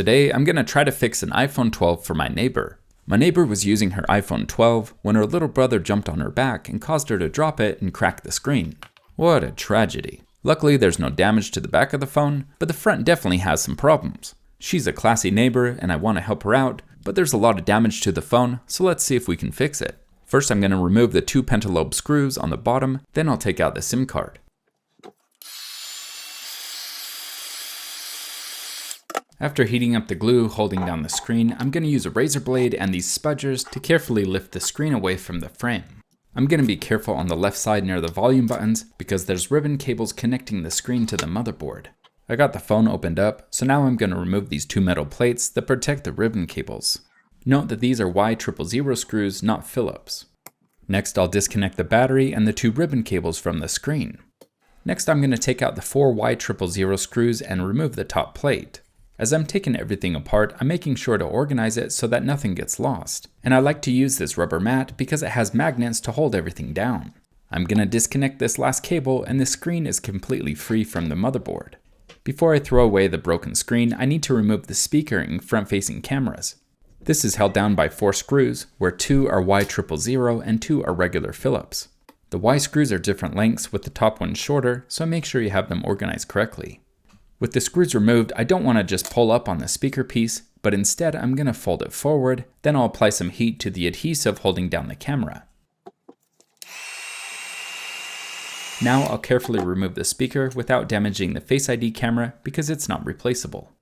Today, I'm going to try to fix an iPhone 12 for my neighbor. My neighbor was using her iPhone 12 when her little brother jumped on her back and caused her to drop it and crack the screen. What a tragedy. Luckily, there's no damage to the back of the phone, but the front definitely has some problems. She's a classy neighbor and I want to help her out, but there's a lot of damage to the phone, so let's see if we can fix it. First, I'm going to remove the 2 pentalobe screws on the bottom, then I'll take out the SIM card. After heating up the glue holding down the screen, I'm going to use a razor blade and these spudgers to carefully lift the screen away from the frame. I'm going to be careful on the left side near the volume buttons because there's ribbon cables connecting the screen to the motherboard. I got the phone opened up, so now I'm going to remove these 2 metal plates that protect the ribbon cables. Note that these are Y000 screws, not Phillips. Next, I'll disconnect the battery and the 2 ribbon cables from the screen. Next, I'm going to take out the 4 Y000 screws and remove the top plate. As I'm taking everything apart, I'm making sure to organize it so that nothing gets lost. And I like to use this rubber mat because it has magnets to hold everything down. I'm going to disconnect this last cable and the screen is completely free from the motherboard. Before I throw away the broken screen, I need to remove the speaker and front-facing cameras. This is held down by 4 screws, where 2 are Y000 and 2 are regular Phillips. The Y screws are different lengths with the top one shorter, so make sure you have them organized correctly. With the screws removed, I don't want to just pull up on the speaker piece, but instead I'm going to fold it forward, then I'll apply some heat to the adhesive holding down the camera. Now I'll carefully remove the speaker without damaging the Face ID camera because it's not replaceable.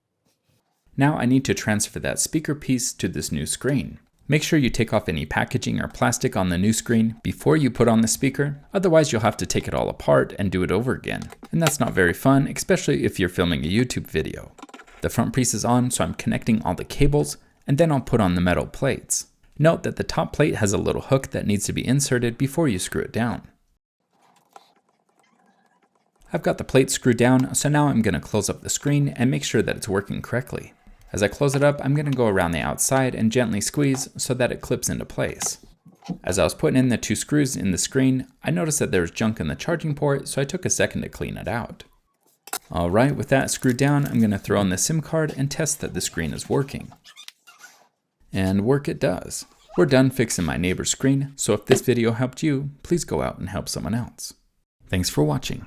Now I need to transfer that speaker piece to this new screen. Make sure you take off any packaging or plastic on the new screen before you put on the speaker, otherwise you'll have to take it all apart and do it over again. And that's not very fun, especially if you're filming a YouTube video. The front piece is on, so I'm connecting all the cables, and then I'll put on the metal plates. Note that the top plate has a little hook that needs to be inserted before you screw it down. I've got the plate screwed down, so now I'm going to close up the screen and make sure that it's working correctly. As I close it up, I'm going to go around the outside and gently squeeze so that it clips into place. As I was putting in the 2 screws in the screen, I noticed that there was junk in the charging port, so I took a second to clean it out. Alright, with that screwed down, I'm going to throw in the SIM card and test that the screen is working. And work it does. We're done fixing my neighbor's screen, so if this video helped you, please go out and help someone else. Thanks for watching.